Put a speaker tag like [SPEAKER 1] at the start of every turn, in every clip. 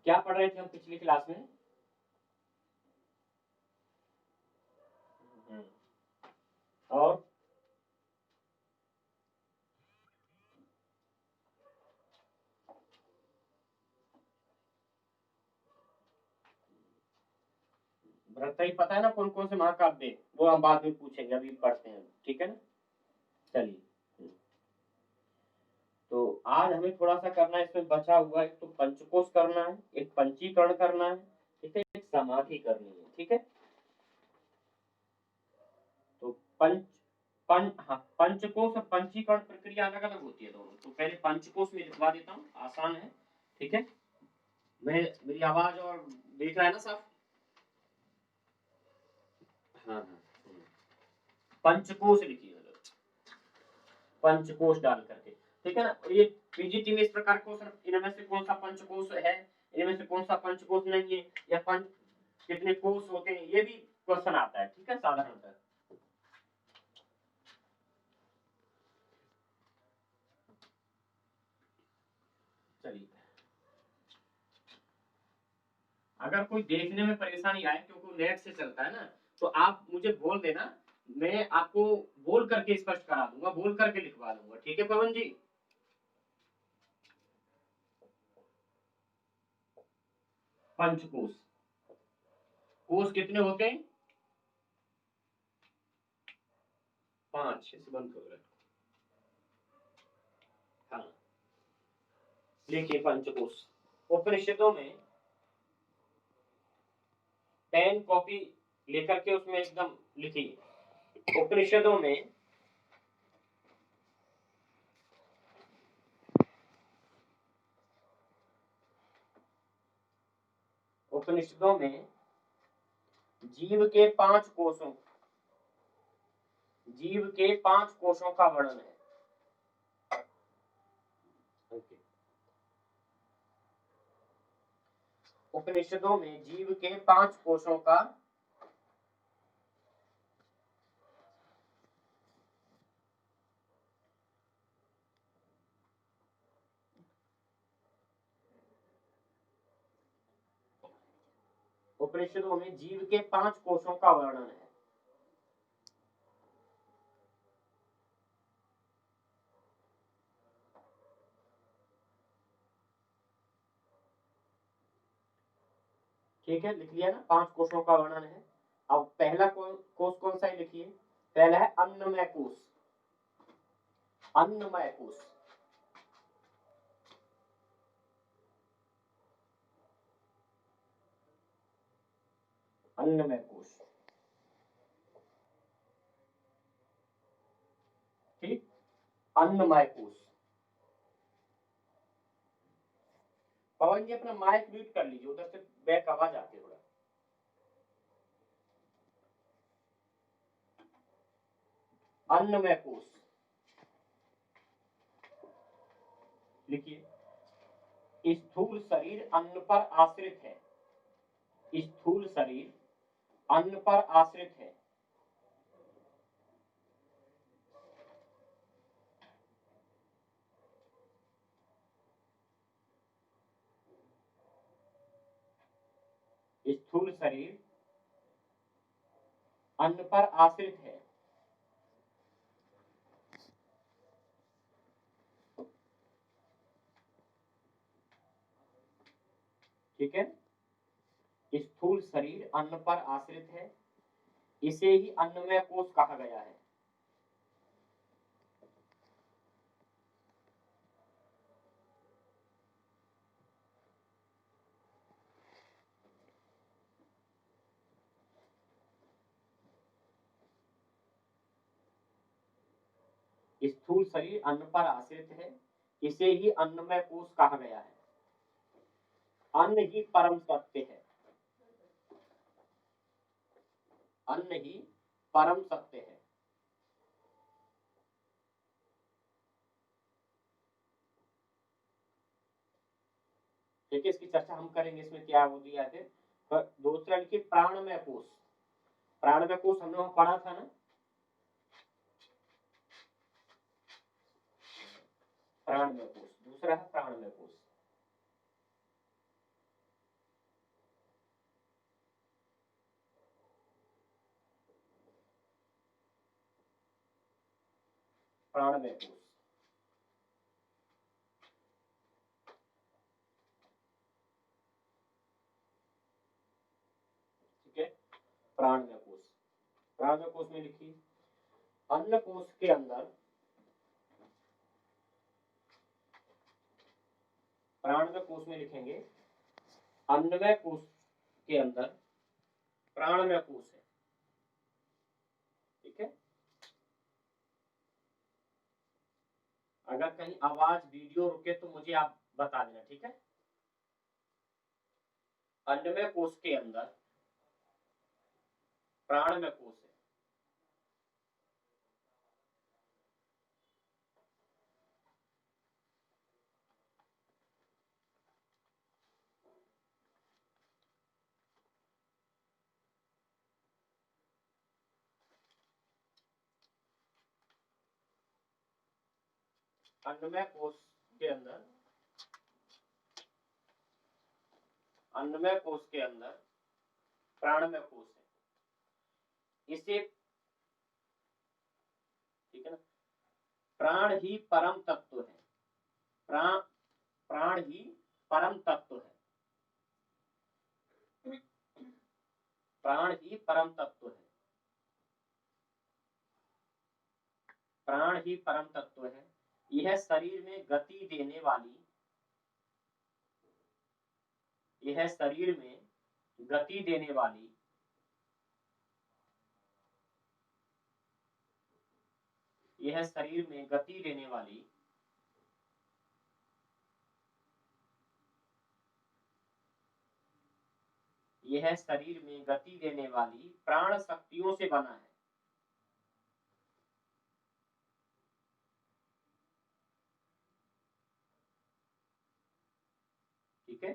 [SPEAKER 1] क्या पढ़ रहे थे हम पिछली क्लास में? और भरत ही पता है ना कौन कौन से महाकाव्य, वो हम बाद में पूछेंगे, अभी पढ़ते हैं, ठीक है ना। चलिए, तो आज हमें थोड़ा सा करना है, इसमें बचा हुआ एक तो पंचकोश करना है, एक पंचीकरण करना है, ठीक है, एक समाधि करनी है, ठीक है। तो पंचकोश और पंचीकरण प्रक्रिया अलग अलग होती है दोनों। तो पहले पंचकोश में लिखवा देता हूँ, आसान है, ठीक है। मेरी आवाज और देख रहा है ना साहब? हाँ हाँ, पंचकोश लिखिए, पंचकोश डाल करके, ठीक है ना। ये पीजीटी में इस प्रकार क्वेश्चन, इनमें से कौन सा पंचकोश है, इनमें से कौन सा पंचकोश नहीं है, या पंच कितने कोश होते हैं, ये भी क्वेश्चन आता है, ठीक है, साधारणतः। चलिए, अगर कोई देखने में परेशानी आए क्योंकि नेट से चलता है ना, तो आप मुझे बोल देना, मैं आपको बोल करके स्पष्ट करा दूंगा, बोल करके लिखवा दूंगा, ठीक है पवन जी। पंचकोश, कोश कितने होते हैं? 5, इसे बंद करो। हाँ, देखिए पंचकोश, उपनिषदों में पेन कॉपी लेकर के उसमें एकदम लिखिए। उपनिषदों में उपनिषदों में जीव के 5 कोशों, जीव के 5 कोशों का वर्णन है। उपनिषदों में जीव के 5 कोशों का उपनिषदों में जीव के 5 कोशों का वर्णन है। ठीक है, लिख लिया ना, 5 कोशों का वर्णन है। अब पहला कोश कौन सा है, लिखिए। पहला है अन्नमय कोश, अन्नमय कोश, अन्नमय कोश, ठीक, अन्नमय कोश। पवन जी अपना माइक म्यूट कर लीजिए, उधर से बैक आवाज आती है थोड़ा। अन्नमय कोश, लिखिए। स्थूल शरीर अन्न पर आश्रित है, स्थूल शरीर अन्न पर आश्रित है। स्थूल शरीर अन्न पर आश्रित है। ठीक है, स्थूल शरीर अन्न पर आश्रित है, इसे ही अन्नमय कोश कहा गया है। स्थूल शरीर अन्न पर आश्रित है, इसे ही अन्नमय कोश कहा गया है। अन्न ही परम सत्य है, अन्न ही परम सत्य है। ठीक है, इसकी चर्चा हम करेंगे, इसमें क्या वो दिया है। दूसरा लिखिए प्राणमय कोश, प्राणमय कोश हमने वहां पढ़ा था ना, प्राणमय कोश, दूसरा है प्राणमय कोश। प्राणमय कोश, ठीक है। प्राणमय कोश, प्राणमय कोश में लिखिए अन्न कोश के अंदर, प्राणमय कोश में लिखेंगे अन्नमय कोश के अंदर प्राणमय कोश है, ठीक है। अगर कहीं आवाज वीडियो रुके तो मुझे आप बता देना, ठीक है। अन्नमय कोश के अंदर प्राणमय कोश है, अन्नमय कोश के अंदर, अन्नमय कोश के अंदर प्राणमय कोश है, इसे, ठीक है ना। प्राण ही परम तत्व है, प्राण, प्राण ही परम तत्व है, प्राण ही परम तत्व है, प्राण ही परम तत्व है। यह शरीर में गति देने वाली, यह शरीर में गति देने वाली, यह शरीर में गति देने वाली, यह शरीर में गति देने वाली प्राण शक्तियों से बना है, ठीक है।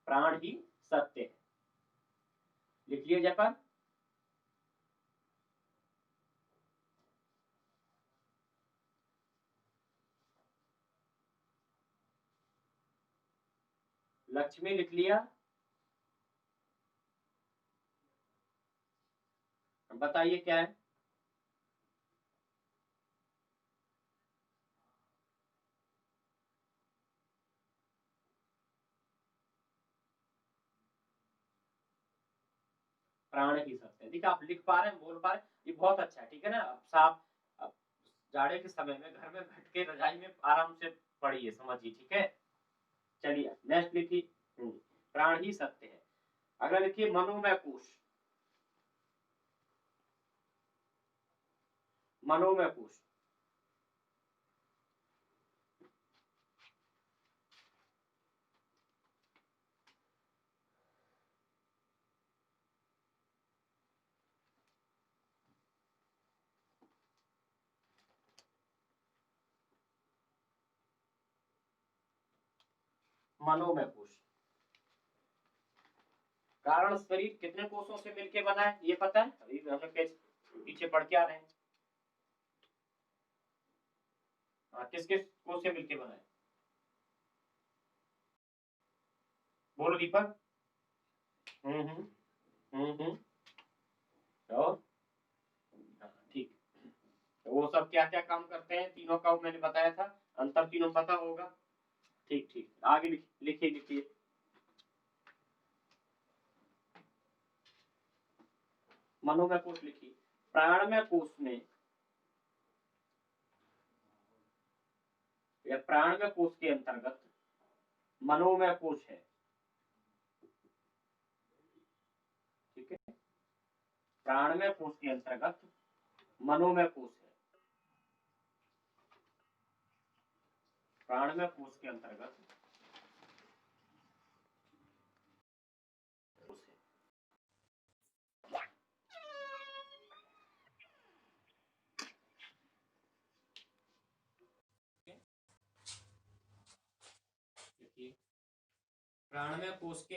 [SPEAKER 1] प्राण ही सत्य है, लिख लिया जयपाल। लक्ष्मी लिख लिया, बताइए क्या है। प्राण ही सत्य है, देखिए आप लिख पा रहे हैं, बोल पा रहे हैं, ये बहुत अच्छा है, ठीक है ना। अब साहब, अब जाड़े के समय में घर में बैठ के रजाई में आराम से पढ़िए, समझिए, ठीक है। चलिए नेक्स्ट लिखिए, प्राण ही सत्य है। अगला लिखिए मनोमय कोश, मनोमय कोश, मनोमय कोश। कारण शरीर कितने कोषों से मिलकर बना है ये पता है, अभी हम लोग पीछे पढ़ के आ रहे हैं। किस किस कोष से मिलकर बना है, बोलो दीपक। और ठीक, तो वो सब क्या क्या काम करते हैं तीनों का मैंने बताया था, अंतर तीनों पता होगा। ठीक ठीक, आगे लिखिए लिखिए। मनोमय कोश लिखिए, प्राणमय कोश में, या प्राणमय कोश के अंतर्गत मनोमय कोश है, ठीक है। प्राणमय कोश के अंतर्गत मनोमय कोश है, प्राणमय कोश के अंतर्गत प्राणमय कोश के